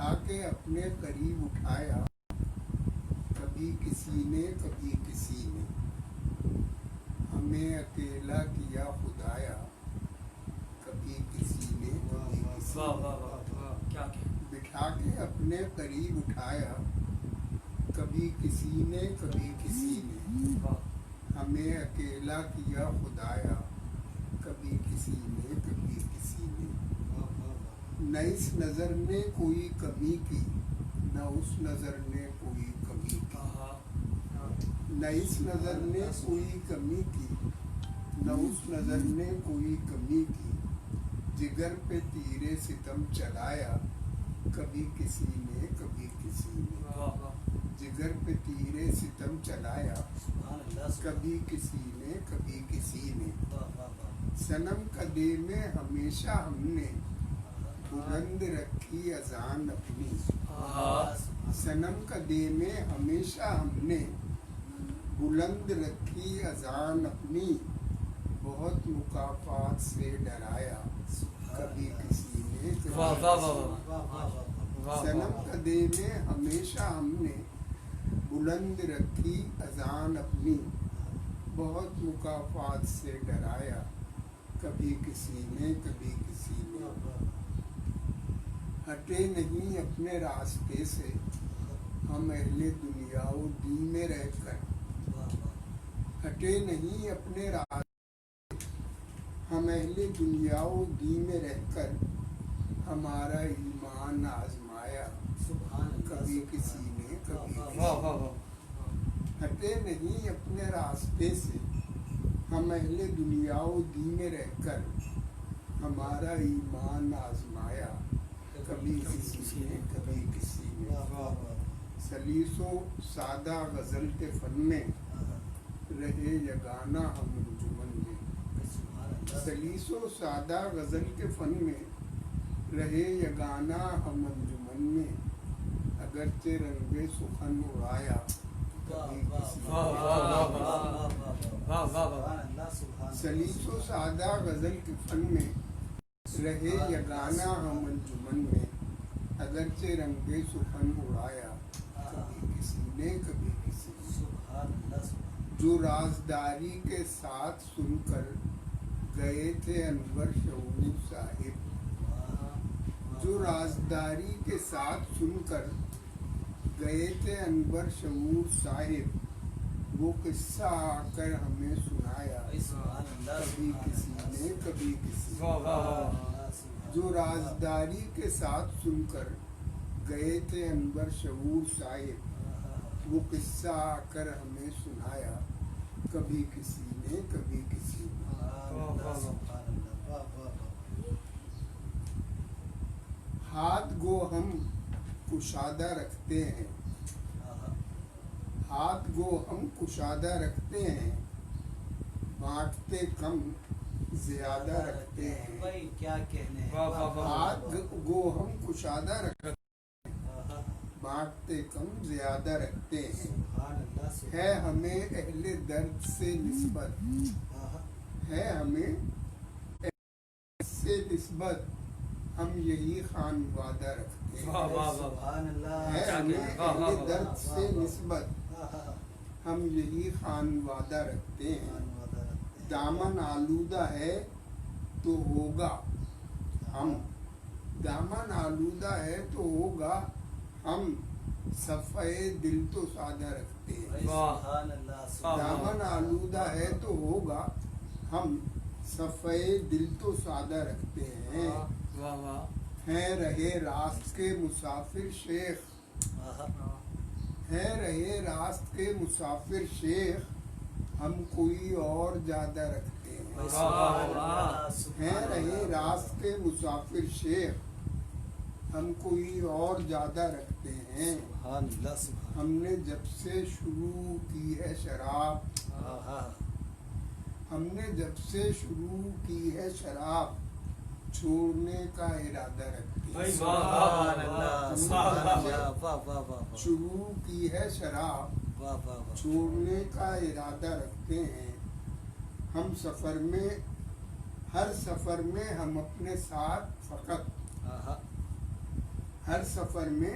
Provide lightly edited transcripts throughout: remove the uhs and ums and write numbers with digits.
بٹھا کے اپنے قریب اٹھایا، کبھی کسی نے کبھی کسی نے، ہمیں اکیلا کیا خدایا، کبھی کسی نے کبھی کسی نے، بٹھا کے اپنے قریب اٹھایا، کبھی کسی نے کبھی کسی نے، ہمیں اکیلا کیا خدایا، کبھی کسی نے کبھی کسی نے، نہ اس نظر نے کوئی کمی کی، نہ اس نظر نے کوئی کمی کی، نہ اس نظر نے کوئی کمی کی، نہ اس نظر نے کوئی کمی کی، جگر پہ تیرے ستم چلایا، کبھی کسی نے کبھی کسی نے، جگر پہ تیرے ستم چلایا، کبھی کسی نے کبھی کسی نے، صنم قدے میں ہمیشہ ہم نے بلند رکھی اذان اپنی، صنم قدے میں ہمیشہ ہم نے بلند رکھی اذان اپنی، بہت مکافات سے ڈرایا، کبھی کسی نے کبھی صنم قدے میں ہمیشہ ہم نے بلند رکھی اذان اپنی، بہت مکافات سے ڈرایا، کبھی کسی نے کبھی کسی نے، ہٹے نہیں اپنے راستے سے ہم اہل دنیا و دین میں رہ کر، ہٹے نہیں اپنے راستے ہم اہل دنیا و دین میں رہ کر، ہمارا ایمان آزمایا، کبھی کسی نے کبھی کسی نے، ہٹے نہیں اپنے راستے سے ہم اہل دنیا و دین میں رہ کر، ہمارا ایمان آزمایا، کبھی کسی نے کبھی کسی نے، سلیس و سادہ غزل کے فن میں رہے یگانہ ہم انجمن میں، سلیس و سادہ غزل کے فن میں رہے یگانہ ہم انجمن میں، اگرچہ رنگ سخن اڑایا، کبھی کسی نے، سلیس و سادہ غزل کے فن میں رہے یگانہ ہم انجمن میں، اگرچہ رنگ سخن اڑایا، کبھی کسی نے کبھی کسی نے، جو رازداری کے ساتھ سن کر گئے تھے انور شعور صاحب، جو رازداری کے ساتھ سن کر گئے تھے انور شعور صاحب، وہ قصہ آ کر ہمیں سنایا، کبھی کسی نے کبھی کسی نے، جو رازداری کے ساتھ سن کر گئے تھے انور شعور صاحب، وہ قصہ آ کر ہمیں سنایا، کبھی کسی نے کبھی کسی نے، ہاتھ گو ہم کشادہ رکھتے ہیں، ہاتھ گو ہم کشادہ رکھتے ہیں، بانٹتے کم زیادہ رکھتے ہیں، کیا کہنے ہاتھ گو ہم کشادہ رکھتے ہیں، بانٹتے کم زیادہ رکھتے ہیں، ہے ہمیں اہل درد سے نسبت، ہے ہمیں اہل درد سے نسبت، ہم یہی خان وعدہ رکھتے ہیں، ہے ہمیں اہل درد سے نسبت، ہم یہی خان وعدہ رکھتے ہیں، دامن آلودہ ہے تو ہوگا ہم، دامن آلودہ ہے تو ہوگا ہم، صفحہ دل تو سادہ رکھتے ہیں، دامن آلودہ ہے تو ہوگا ہم، صفحہ دل تو سادہ رکھتے ہیں، ہیں رہے راست کے مسافر شیخ، ہیں رہے راست کے مسافر شیخ، ہم کوئی اور زیادہ رکھتے ہیں، ہیں رہے راست کے مسافر شیخ، ہم کوئی اور زیادہ رکھتے ہیں، ہم نے جب سے شروع کی ہے شراب، ہم نے جب سے شروع کی ہے شراب، چھوڑنے کا ارادہ رکھتے ہیں، شروع کی ہے شراب، چھوڑنے کا ارادہ رکھتے ہیں، ہم سفر میں ہر سفر میں ہم اپنے ساتھ فقط، ہر سفر میں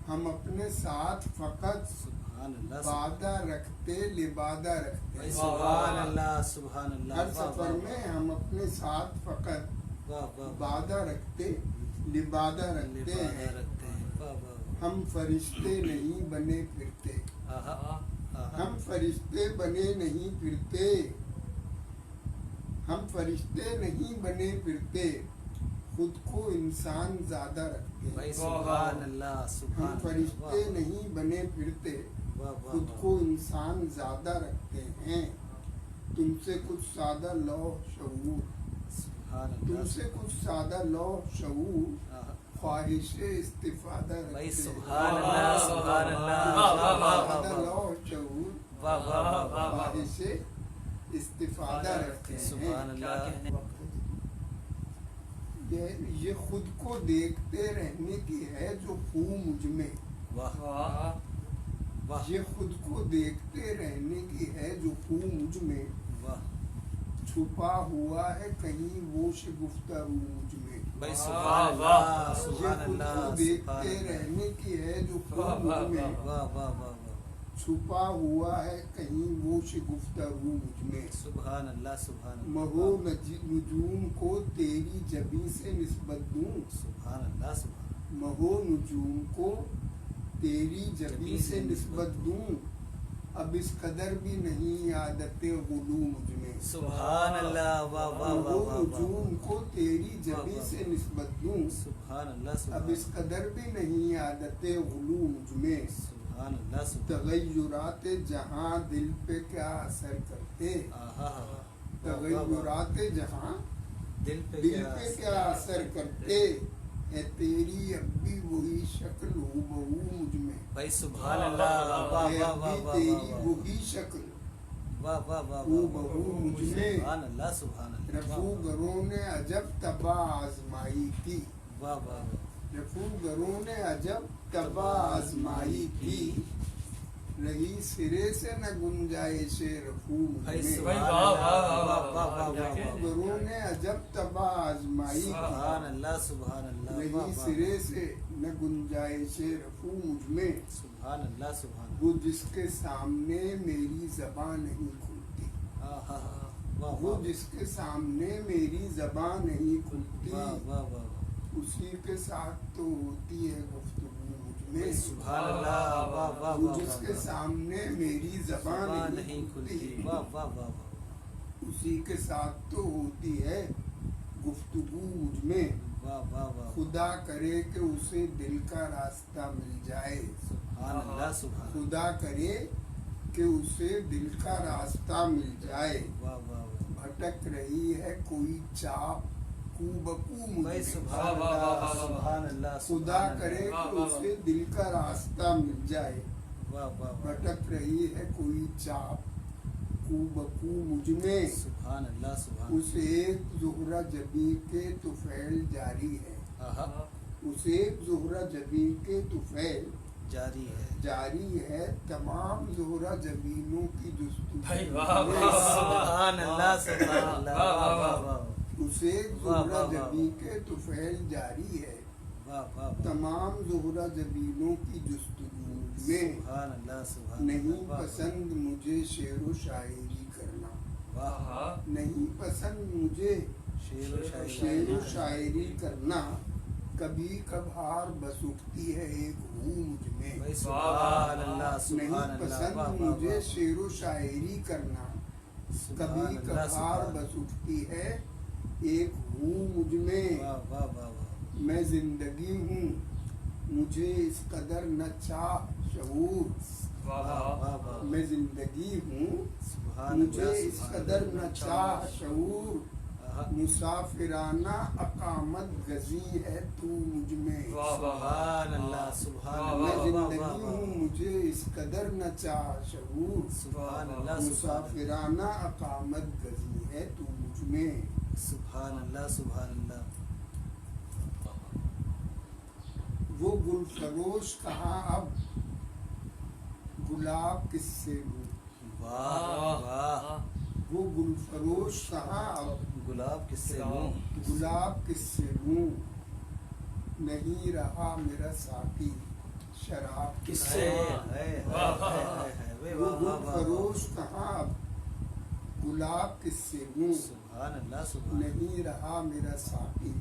ہم اپنے ساتھ فقط سبحان اللہ وعدہ رکھتے لبادہ رکھتے ہیں. سبحان اللہ سبحان اللہ. ہر سفر میں ہم اپنے ساتھ فقط وعدہ رکھتے لبادہ رکھتے ہیں. ہم فرشتے نہیں بنے پھرتے. ہم فرشتے بنے نہیں پھرتے. ہم فرشتے نہیں بنے پھرتے. خود کو انسان زیادہ رکھتے ہیں. سبحان اللہ سبحان. ہم فرشتے نہیں بنے پھرتے. خود کو انسان زیادہ رکھتے ہیں. تم سے کچھ سادہ لوح شعور. تم سے کچھ سادہ لوح شعور. خواہش استفادہ رکھتے. سبحان اللہ سبحان اللہ. سادہ لوح شعور. خواہش استفادہ رکھتے سبحان ہیں. اللہ. یہ خود کو دیکھتے رہنے کی ہے جو خو مجھ میں. یہ خود کو دیکھتے رہنے کی ہے جو خو مجھ میں. چھپا ہوا ہے کہیں وہ گفتگو مجھ میں. سبحان اللہ یہ سبحان خود اللہ. کو دیکھتے رہنے کی ہے جو خو مجھ میں. چھپا ہوا ہے کہیں وہ گفتگو مجھ میں. سبحان اللہ سبحان اللہ. مہو نجوم کو تیری جبیں سے نسبت دوں. سبحان اللہ سبحان. مہو نجوم کو تیری جبیں سے نسبت دوں. اب اس قدر بھی نہیں عادت غلو مجھ میں. سبحان اللہ. واہ واہ واہ مہو واہ. نجوم کو تیری جبیں سے نسبت دوں. سبحان اللہ اب سبحان. اس قدر بھی نہیں عادت غلو مجھ میں. سبحان اللہ سبحان. تغیرات جہاں دل پہ کیا اثر کرتے. تغیرات جہاں دل پہ دل پہ کیا اثر کرتے. ہے تیری اب بھی وہی شکل ہو بہو مجھ میں. بھائی سبحان اللہ. واہ ہے واہ اب واہ بھی واہ تیری واہ. وہی شکل واہ واہ واہ ہو واہ. بہو مجھ میں. سبحان اللہ سبحان اللہ. رفوگروں نے عجب تباہ آزمائی کی. واہ واہ واہ. رفوگروں نے عجب تباہ آزمائی کی. رہی سرے سے نہ گنجائش رفو مجھ بھائی میں. سبحان اللہ. واہ واہ واہ واہ. رفوگروں نے عجب تباہ آزمائی کی. سبحان اللہ سبحان اللہ. رہی واہ واہ. سرے سے نہ گنجائش رفو مجھ میں. سبحان اللہ سبحان اللہ. وہ جس کے سامنے میری زبان نہیں کھلتی. واہ وہ واہ. جس کے سامنے میری زبان نہیں کھلتی. واہ واہ واہ. اسی کے ساتھ تو ہوتی ہے گفتگو مجھ میں. سبحان اللہ. واہ واہ وہ واہ. جس کے سامنے میری زبان زبان نہیں نہیں کھلتی. کھلتی. واہ واہ واہ واہ. اسی کے ساتھ تو ہوتی ہے گفتگو مجھ میں. واہ واہ واہ. خدا کرے کہ اسے دل کا راستہ مل جائے. سبحان اللہ سبحان. خدا کرے کہ اسے دل کا راستہ مل جائے. واہ واہ واہ. بھٹک رہی ہے کوئی چاپ کو بکو مجھ بھائی میں. سبحان اللہ سبحان اللہ. خدا کرے کہ اسے دل کا راستہ مل جائے. واہ واہ واہ. بھٹک رہی ہے کوئی چاپ کو بکو مجھ میں. سبحان اللہ سبحان. اس ایک زہرہ جبیں کے طفیل جاری ہے. اس ایک زہرہ جبیں کے طفیل جاری ہے. جاری ہے. تمام زہرہ جبینوں کی جستجو. سبحان اللہ سبحان اللہ. واہ واہ واہ. اس ایک زہرہ جبیں کے طفیل جاری ہے. واہ واہ. تمام زہرہ جبینوں کی جستجو میں. سبحان اللہ سبحان. نہیں پسند مجھے شعر و شاعری کرنا. واہ. نہیں پسند مجھے شعر و شاعری. شعر و شاعری کرنا. کبھی کبھار بس اٹھتی ہے ایک ہو مجھ میں. بھائی سبحان اللہ سبحان نہیں اللہ. پسند واہ واہ مجھے واہ. شعر و شاعری کرنا. کبھی کبھار بس اٹھتی ہے ایک ہوں مجھ میں. واہ واہ واہ واہ. میں زندگی ہوں مجھے اس قدر نہ چاہ شعور. واہ واہ واہ. میں زندگی ہوں سبحان مجھے اللہ اس سبحان قدر اللہ. نہ چاہ شعور. مسافرانہ اقامت گزی ہے تو مجھ میں. سبحان اللہ سبحان میں اللہ. واہ زندگی واہ ہوں واہ. مجھے اس قدر نہ چاہ شعور. سبحان اللہ سبحان اللہ. مسافرانہ اقامت گزی ہے تو مجھ میں. سبحان اللہ سبحان اللہ. وہ گل فروش کہاں اب گلاب کس سے لوں. واہ واہ. وہ گل فروش کہاں اب گلاب کس سے لوں. گلاب کس سے لوں. نہیں رہا میرا ساقی شراب کس کس سے سے وہ گل فروش کہاں اب گلاب کس سے لوں سبحان اللہ سبحان نہیں رہا میرا ساقی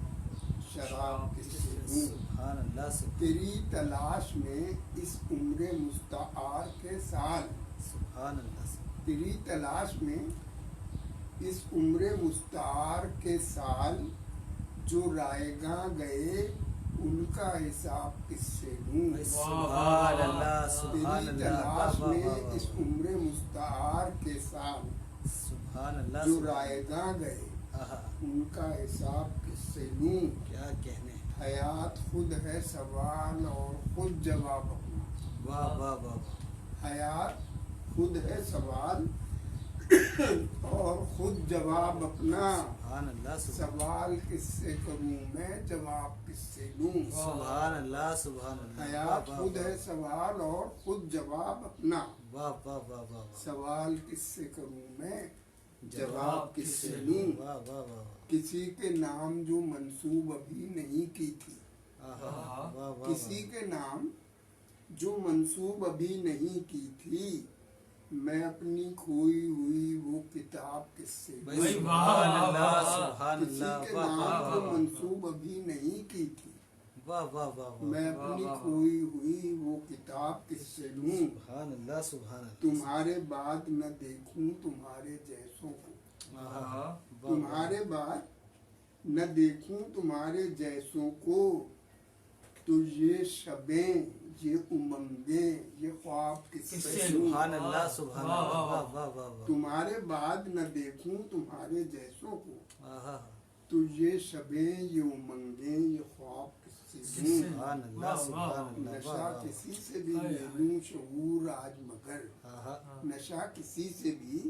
شراب کس سے لوں سبحان اللہ سبحان تیری تلاش میں اس عمر مستعار کے سال سبحان اللہ تیری تلاش میں اس عمر مستعار کے سال جو رائے گاں گئے ان کا حساب کس سے لوں سبحان اللہ سبحان تیری اللہ تلاش واہ، واہ، میں واہ، اس عمر مستعار کے سال سبحان اللہ جو سبحان رائے گاں گئے آہا، ان کا حساب کس سے لوں کیا کہنے حیات خود ہے سوال اور خود جواب اپنا واہ واہ واہ واہ، حیات خود ہے سوال اور خود جواب اپنا سبحان اللہ سبحان سوال کس سے کروں میں جواب کس سے لوں سبحان اللہ سبحان اللہ حیات واہ، خود واہ، ہے سوال اور خود جواب اپنا واہ واہ واہ واہ واہ، سوال کس سے کروں میں جواب کس سے لوں واہ واہ واہ واہ، کسی کے نام جو منسوب ابھی نہیں کی تھی آہا، واہ واہ واہ، کسی کے نام جو منسوب ابھی نہیں کی تھی میں اپنی کھوئی ہوئی وہ کتاب کس سے بھائی لوں سبحان اللہ سبحان کسی اللہ کے واہ نام واہ جو واہ، منسوب ابھی نہیں کی تھی واہ واہ واہ واہ، میں اپنی کھوئی ہوئی وہ کتاب کس سے لوں سبحان اللہ سبحان اللہ تمہارے بعد نہ دیکھوں تمہارے جیسوں کو آہا، واہ، تمہارے بعد نہ دیکھوں تمہارے جیسوں کو تو یہ شبیں یہ امنگیں یہ خواب کس سے لوں سبحان اللہ سبحان اللہ واہ واہ واہ واہ، تمہارے بعد نہ دیکھوں تمہارے جیسوں کو آہا، تو یہ شبیں یہ امنگیں یہ خواب کس سے لوں سبحان اللہ سبحان اللہ واہ نشہ واہ، کسی سے بھی لے لوں شعور آج مگر آہا، نشہ کسی سے بھی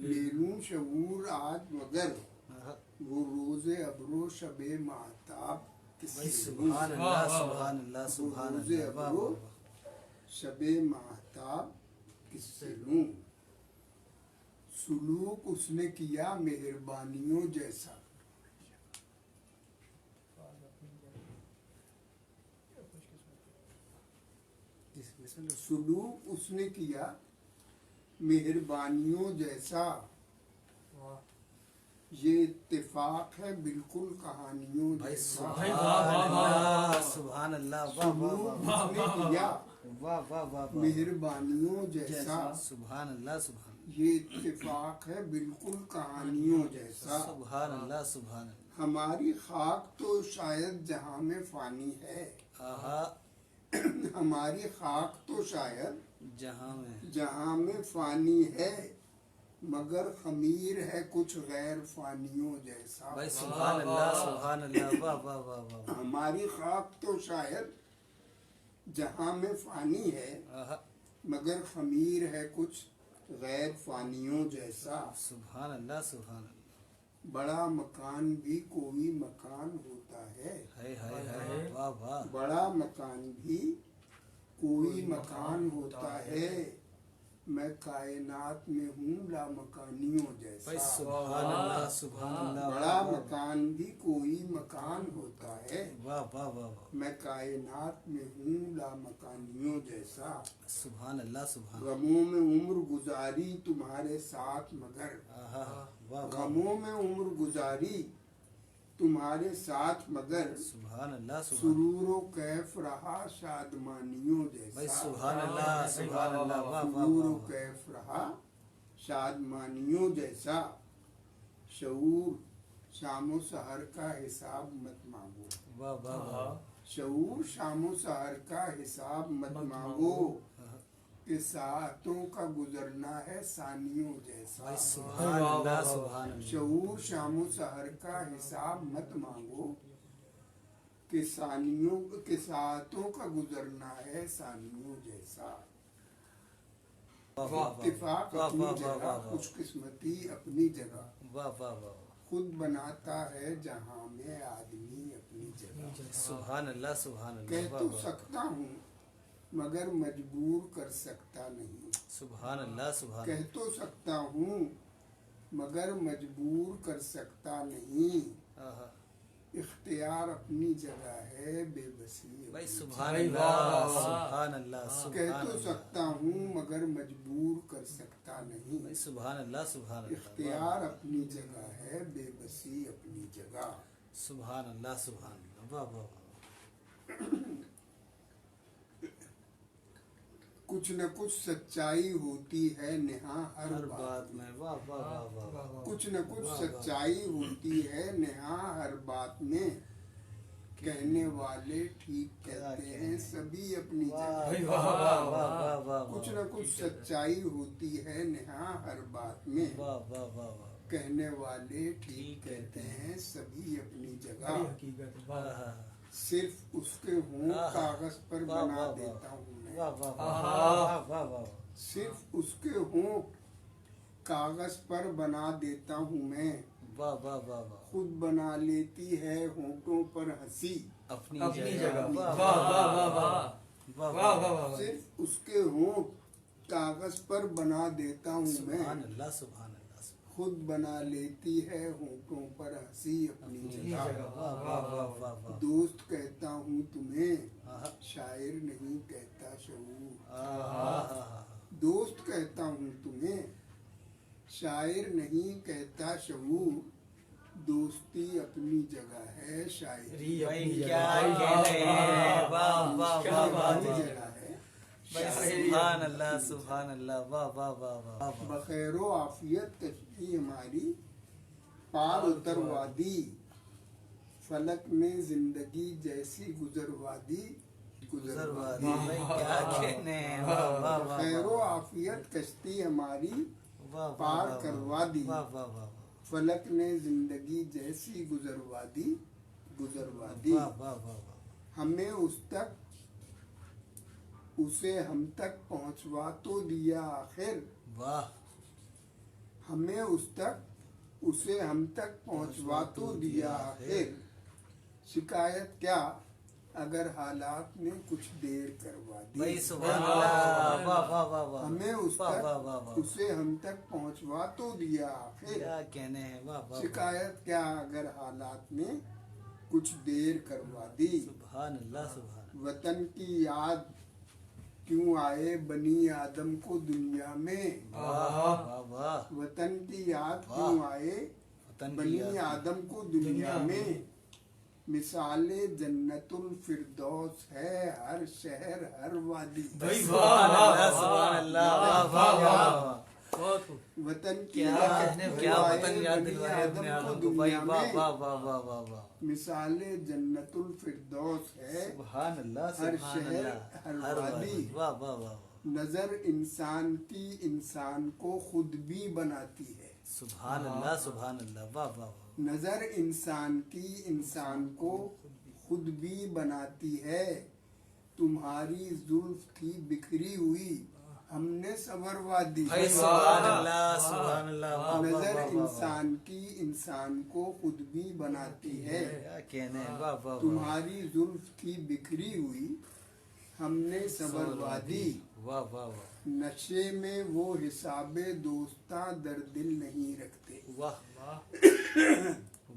لے لوں شعور آج مگر آہا، وہ روز ابرو شب ماہتاب کس بھائی سے لوں سبحان اللہ سبحان اللہ سبحان روز اللہ واہ ابرو واہ واہ، شب ماہتاب کس سے لوں سلوک اس نے کیا مہربانیوں جیسا سلوک اس نے کیا مہربانیوں جیسا یہ اتفاق ہے بالکل کہانیوں بھائی جیسا سبحان اللہ سبحان اللہ واہ واہ سلوک واہ، اس نے کیا واہ واہ واہ واہ، مہربانیوں جیسا سبحان اللہ سبحان یہ اتفاق ہے بالکل کہانیوں جیسا سبحان اللہ سبحان اللہ، ہماری خاک تو شاید جہاں میں فانی ہے آہا، ہماری خاک تو شاید جہاں میں جہاں میں فانی ہے مگر خمیر ہے کچھ غیر فانیوں جیسا بھائی سبحان اللہ سبحان اللہ واہ واہ واہ واہ، ہماری خاک تو شاید جہاں میں فانی ہے آہا، مگر خمیر ہے کچھ غیر فانیوں جیسا سبحان اللہ سبحان اللہ، بڑا مکان بھی کوئی مکان ہوتا ہے ہائے ہائے ہائے واہ واہ، بڑا مکان بھی کوئی مکان ہوتا ہے میں کائنات میں ہوں لامکانیوں بھائی جیسا سبحان اللہ سبحان اللہ بڑا مکان بھی کوئی مکان ہوتا ہے واہ واہ واہ واہ، میں کائنات میں ہوں لامکانیوں جیسا سبحان اللہ سبحان غموں میں عمر گزاری تمہارے ساتھ مگر آہا، واہ واہ، غموں میں عمر گزاری تمہارے ساتھ مگر سبحان اللہ سبحان سرور و کیف رہا شادمانیوں بھائی جیسا سبحان اللہ سبحان اللہ واہ واہ سرور و واہ، کیف رہا شادمانیوں جیسا شعور شام و سحر کا حساب مت مانگو واہ واہ واہ، شعور شام و سحر کا حساب مت مانگو کہ ساعتوں کا گزرنا ہے ثانیوں جیسا بھائی سبحان اللہ سبحان اللہ، شعور شام و سحر کا حساب مت مانگو کہ ساعتوں کا گزرنا ہے ثانیوں جیسا واہ واہ واہ، اتفاق واہ اپنی واہ واہ جگہ واہ، خوش قسمتی اپنی جگہ واہ واہ واہ، خود بناتا ہے جہاں میں آدمی اپنی جگہ سبحان اللہ سبحان اللہ کہہ واہ تو واہ، سکتا ہوں مگر مجبور کر سکتا نہیں سبحان اللہ سبحان کہہ تو سکتا ہوں مگر مجبور کر سکتا نہیں اللہ، آہا، اختیار اپنی جگہ ہے، بے بسی بھائی اپنی سبحان بھائی اللہ واہ، واہ، سبحان اللہ جگہ۔ سبحان کہہ تو اللہ سکتا ہوں مگر مجبور کر سکتا بھائی نہیں، سبحان اللہ سبحان اللہ اختیار اپنی جگہ ہے، بے بسی اپنی جگہ۔ سبحان اللہ سبحان اللہ واہ واہ واہ کچھ نہ کچھ سچائی ہوتی ہے نہاں ہر ہر بات بات میں، میں واہ واہ واہ واہ واہ کچھ نہ کچھ سچائی ہوتی ہے نہاں ہر بات میں، کہنے والے ٹھیک کہتے ہیں سبھی اپنی جگہ۔ بھائی واہ، واہ، واہ واہ واہ کچھ نہ کچھ سچائی ہوتی ہے نہاں ہر بات میں، واہ واہ واہ واہ کہنے والے ٹھیک کہتے ہیں سبھی اپنی جگہ۔ بڑی حقیقت، واہ، صرف اس کے ہوں کاغذ پر بنا دیتا ہوں میں، واہ واہ واہ واہ واہ صرف اس کے ہوں کاغذ پر بنا دیتا ہوں میں، واہ واہ واہ واہ خود بنا لیتی ہے ہونٹوں پر ہنسی، اپنی اپنی جگہ جگہ، واہ واہ واہ واہ واہ واہ واہ، واہ واہ واہ، صرف اس کے ہوں کاغذ پر بنا دیتا ہوں میں، سبحان اللہ سبحان اللہ سبحان خود بنا لیتی ہے ہونٹوں پر ہنسی اپنی اپنی جگہ۔ جگہ، واہ واہ واہ واہ واہ دوست کہتا ہوں تمہیں، آہا، شاعر نہیں کہتا شعور، آہا، دوست کہتا ہوں تمہیں، شاعر نہیں کہتا شعور، دوستی اپنی جگہ ہے، شاعری اپنی بھائی جگہ، کیا بھائی کہہ رہے ہیں واہ واہ کیا واہ واہ بات اپنی ہے۔ جگہ ہے، بھائی شاعری سبحان اپنی اللہ جگہ۔ سبحان اللہ واہ واہ واہ واہ واہ بخیر و عافیت کشتی ہماری پار اتر وادی، فلک نے زندگی جیسی گزر وادی، گزر وادی بھائی کیا کہنے ہیں واہ واہ واہ بخیر و عافیت کشتی ہماری واہ پار کروا دی، واہ واہ واہ فلک نے زندگی جیسی گزر وادی، گزر وادی، واہ واہ واہ واہ ہمیں اس تک اسے ہم تک پہنچوا تو دیا آخر، واہ ہمیں اس تک اسے ہم تک پہنچوا تو دیا آخر، شکایت کیا اگر حالات نے کچھ دیر کروا دی، بھائی سبحان اللہ واہ واہ واہ واہ ہمیں اس واہ واہ تک واہ واہ اسے ہم تک پہنچوا تو دیا آخر، کیا کہنے ہیں واہ واہ شکایت کیا اگر حالات نے کچھ دیر کروا دی، سبحان اللہ سبحان اللہ وطن کی یاد کیوں آئے بنی آدم کو دنیا میں، واہ واہ واہ وطن کی یاد کیوں آئے وطن کی بنی یاد آدم کو دنیا میں، مثال جنت الفردوس ہے ہر شہر ہر وادی، بھائی سبحان واہ، اللہ سبحان اللہ واہ واہ واہ واہ بہت خوب۔ وطن کی کیا یاد کیا کیوں آئے وطن یاد بنی دلوائے اپنے آدم آدم کو کو بھائی دنیا واہ میں، واہ واہ واہ واہ واہ مثال جنت الفردوس ہے سبحان اللہ ہر سبحان شہر اللہ ہر ہر وادی، وادی واہ واہ واہ نظر انسان کی انسان کو خود بھی بناتی ہے، سبحان اللہ سبحان اللہ واہ واہ واہ نظر انسان کی انسان کو خود بھی بناتی ہے، تمہاری زلف تھی بکھری ہوئی ہم نے سنوروا دی، بھائی سبحان اللہ سبحان اللہ واہ واہ نظر واہ واہ انسان کی انسان کو خود بھی بناتی ہے، کیا کہنے ہیں واہ واہ واہ تمہاری زلف تھی بکھری ہوئی ہم نے سنوروا دی، واہ واہ واہ نشے میں وہ حساب دوستاں در دل نہیں رکھتے، واہ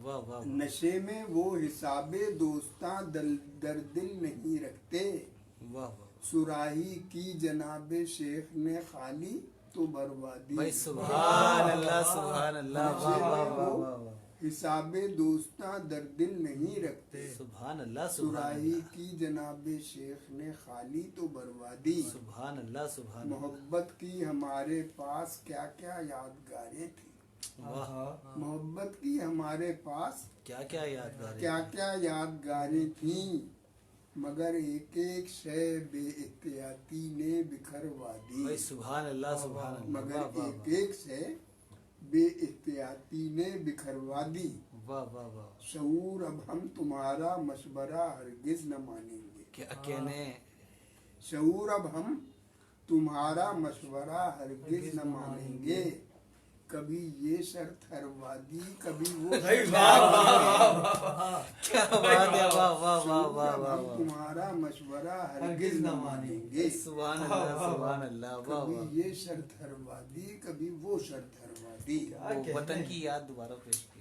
واہ واہ نشے میں وہ حساب دوستاں در دل نہیں رکھتے، واہ واہ سراہی کی جناب شیخ نے خالی تو بربادی، بھائی سبحان اللہ سبحان اللہ واہ واہ واہ واہ واہ حساب دوستاں در دل نہیں رکھتے، سبحان اللہ سبحان سراہی اللہ کی جناب شیخ نے خالی تو بربادی، سبحان اللہ سبحان اللہ محبت کی ہمارے پاس کیا کیا یادگاریں تھیں، واہ محبت کی ہمارے پاس کیا کیا یادگار ہے کیا کیا یادگاریں تھیں، مگر ایک ایک شے بے احتیاطی نے بکھروا دی، بھائی سبحان اللہ سبحان اللہ مگر واہ واہ ایک ایک شے بے احتیاطی نے بکھروا دی، واہ واہ واہ شعور اب ہم تمہارا مشورہ ہرگز نہ مانیں گے، کیا کہنے شعور اب ہم تمہارا مشورہ ہرگز نہ مانیں گے، کبھی یہ شرط ہروا دی کبھی وہ بھائی شرط واہ ہروا واہ دی، واہ، کیا بات ہے واہ واہ واہ شعور واہ اب واہ ہم واہ تمہارا مشورہ ہرگز نہ مانیں گے، سبحان اللہ سبحان اللہ واہ کبھی واہ یہ شرط ہروا دی کبھی وہ شرط ہروا دی، وہ وطن کی یاد دوبارہ پیش کی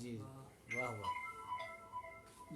جی واہ واہ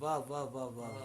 واہ واہ واہ واہ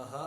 آہا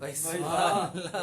بھائی سبحان اللہ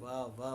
واہ واہ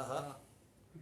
آہا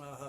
آہا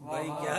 بھائی کیا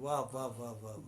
واہ واہ واہ واہ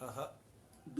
آہا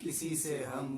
کسی سے ہم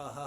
آہا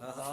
آہا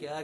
کیا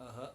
آہا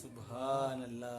سبحان اللہ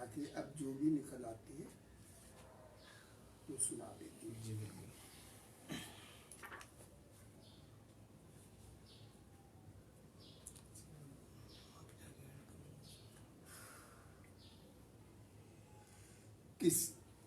آگے اب جو بھی نکل آتی ہے وہ سنا دیتی ہوں۔ جی بالکل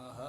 آہا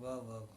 واہ واہ واہ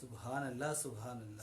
سبحان اللہ سبحان اللہ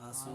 آنسو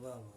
واہ واہ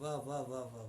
واہ واہ واہ واہ واہ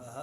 آہا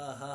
آہا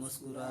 مسکرا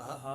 آہا